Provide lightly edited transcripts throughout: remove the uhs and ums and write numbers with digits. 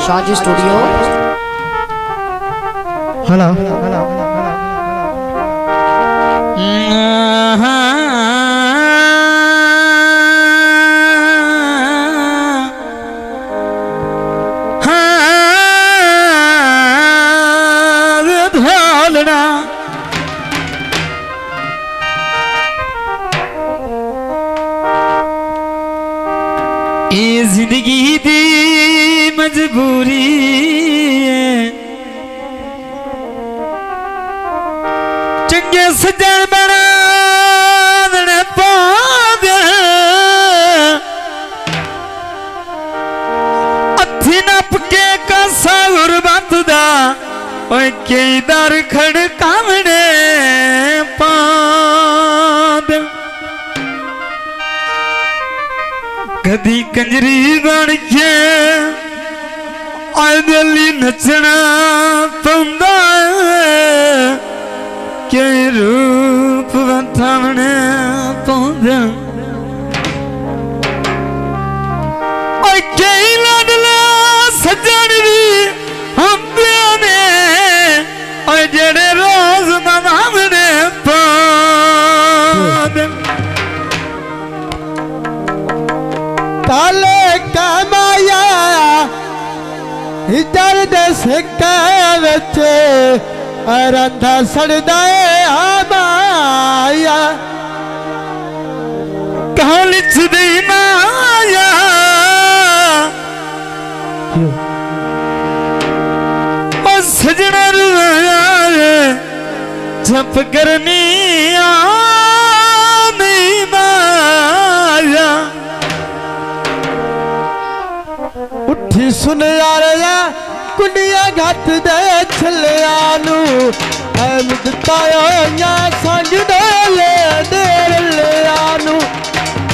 Shahaji studio. Hello ये जिंदगी दी मजबूरी है, चंगे सजन बना पादे अथी नप के कासा गुरबतदा कई दर खड़कावने पाद कदी कंजरी बन के आए दिली नचना पौंदा के रूप वथावने पौंदा कई लाडला सजन भी होंदे ने जेड़े रोज मनावने पाद ताले कमाया हिटर दे सिक्के विच रंधा सड़दा माया कहां लिखदी माया ओ सजना रुया छप करनी नहीं माया उठी सुन यार कुंडिया घट दे छलिया नू मुदताया संग डाले देर लिया नू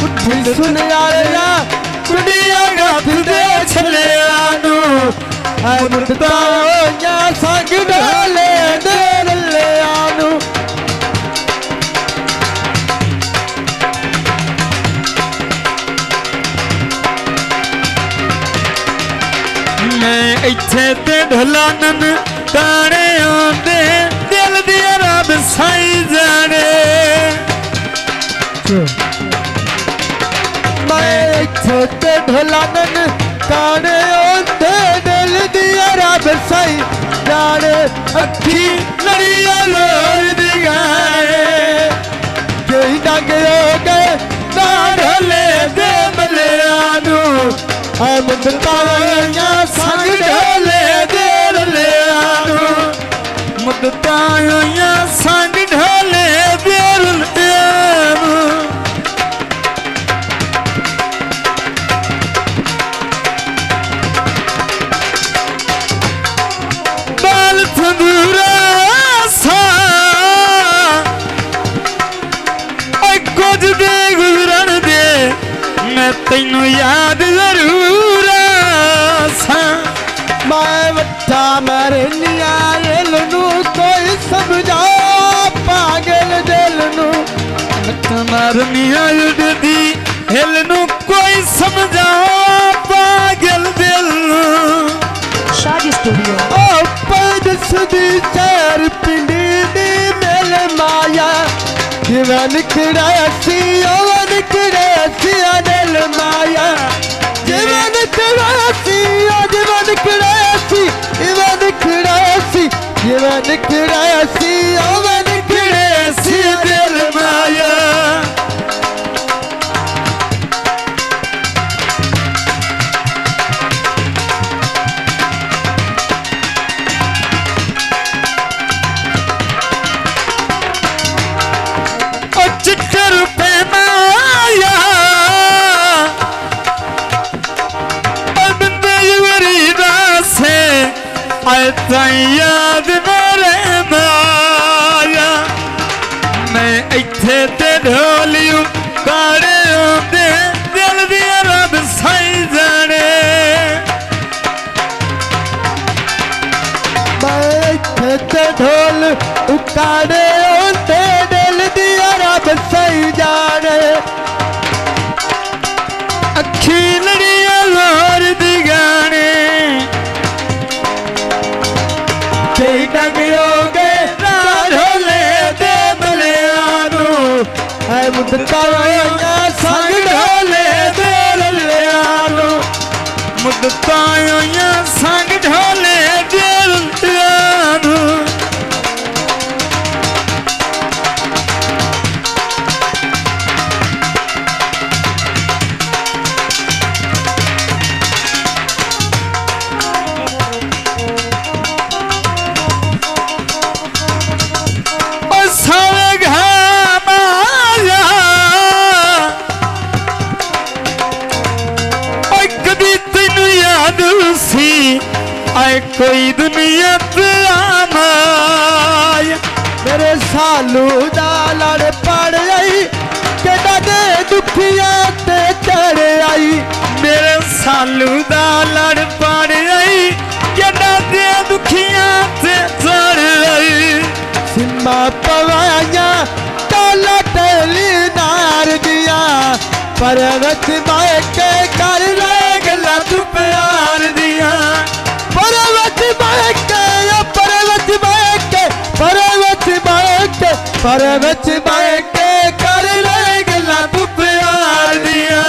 उठी सुन यार कुंडिया घट दे छलिया नू मुदताया संग डाले देर लिया नू मैं इत्थे ते ढोलानन ताने आंदे दिल दी रब साई जाने मैं इत्थे ते ढोलानन ताने आंदे दिल दी रब साई जाने अखी लड़िया लोर दी गाए कई डंग हो गए ना ढोले दे मलियानू मुदताया संग ढोले दे लियानू मुदताया संग ढोले दे लियानू बाल तंदूरा सा कुछ दे गुजरन दे मैं तैनू याद जरूर मैं वट्ठा मरनिया दिल नू कोई समझा पागल दिल नू मरनिया उड़दी हिल नू कोई समझा पागल दिल शाहजी स्टूडियो। ओ पैदस दी चैर पिंडी दी मेल माया जीवन खड़ासी ओवन खड़ासी दिल माया जीवन खड़ासी जीवन खड़ासी जीवन खड़ासी जीवन खड़ासी ओवन खड़ासी दिल माया चिट्टर पे माया बंदे गरीबा से आए याद मेरे माया मैं इत्थे ते ढोलियू काड़े आंदे दिल दी रब साई जाने मैं इत्थे ते ढोल उकाड़े आंदे दिल दी रब साई जाने अखी लड़िया लोर दी गाने ਪਾਇਓਆਂ ਸੰਗ ਢੋਲੇ ਦਿਲਾਂ ਨੂੰ आए कोई दुनिया ते आमाया मेरे सालू दा लड़ पड़ आई के दे दुखिया ते चढ़ आई मेरे सालू दा लड़ पड़ आई के दे दुखिया ते चढ़ आई सिम्मा पवाया काला टली नार दिया पर्वत माए के कर ले गला तू प्यार दिया पर्वत बाके कर ले गला तू प्यार दिया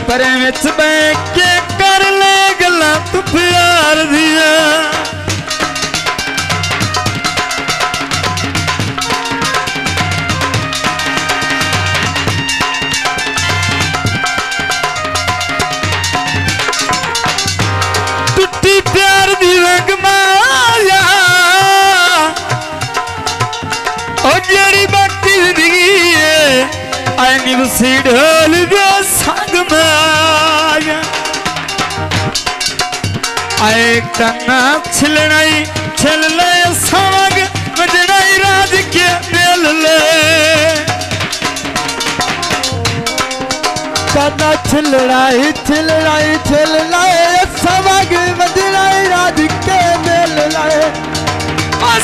पर विच बैठ के कर ले गल्लां तू प्यार दिया टुट्टी प्यार दी रंग माया ओ जेड़ी बाकी जिंदगी है आई नी बसी ढोल दे संग माया आए कन्ना छिलनाई छिल ले संग बजनाई राज के दिल ले कन्ना छिलनाई समग बजनाई राज के दिल लाए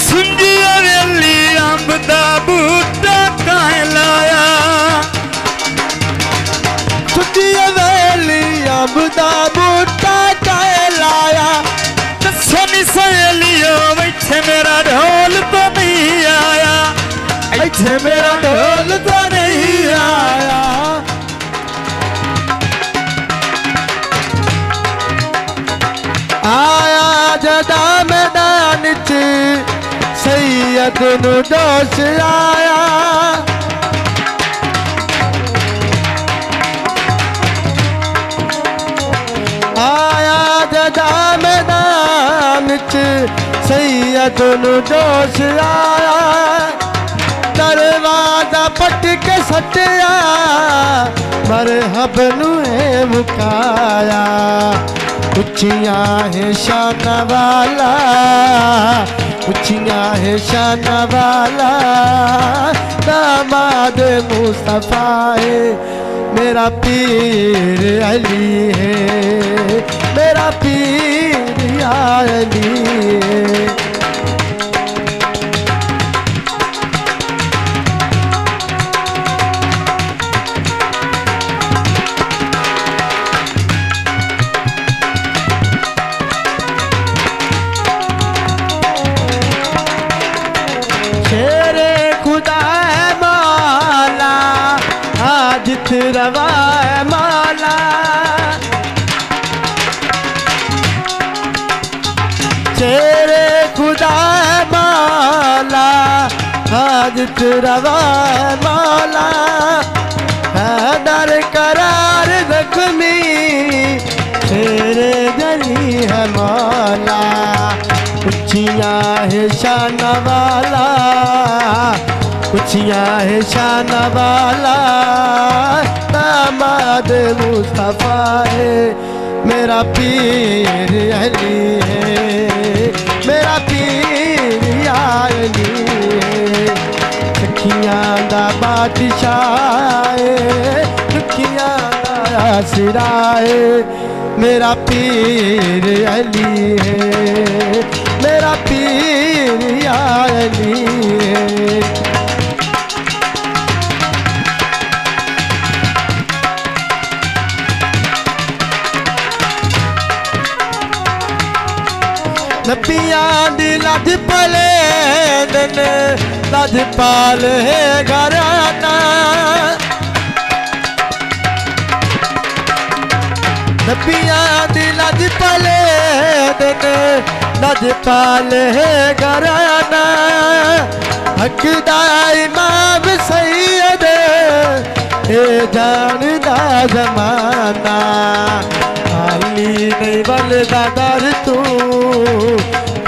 सुंजिया वेली अंब दा बूटा काहे लाया सुंजिया वेली अंब दा बूटा काहे लाया सोनी सहेलियो इत्थे मेरा ढोल तो नहीं आया इत्थे मेरा ढोल तो नहीं आया आया जदा मैदान च सैयद नु दोष आया आया जदा मैदान च सैयद नु दोष आया दरवाजा पट के सटिया मरहब नु है मुकाया उच्चियां है शान वाला उच्चियां है शान वाला दामाद मुस्तफा है मेरा पीर अली है मेरा पीर अली है रवा माला चेरे खुदा माला हाजत रवा माला दर करार जख्मी तेरे गली है मौला उच्चियां है शान वाला उच्चियां है शान वाला दामाद मुस्तफा है मेरा पीर अली है मेरा पीर अली है सखियां दा बादशाह दुखियां दा सिरा है मेरा पीर अली है मेरा पीर अली है नबियां दी लज पले दिन लजपाल है घराना नबियां दी लज पाले दिन लज पाले घराना हक दा इमाम सैयद ए जानदा जमाना खाली नहीं बलदा दर तू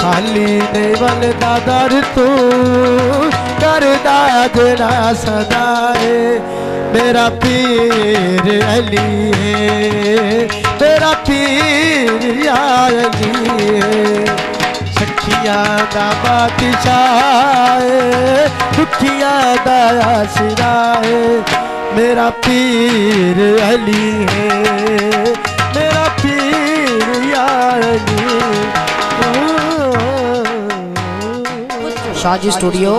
खाली नहीं बलदा दर तू करदा जड़ा सदाए मेरा पीर अली है मेरा पीर या अली है सखिया दा बादशाह दुखिया दा आसरा है मेरा पीर अली है मेरा पीर या अली Shaji Studio.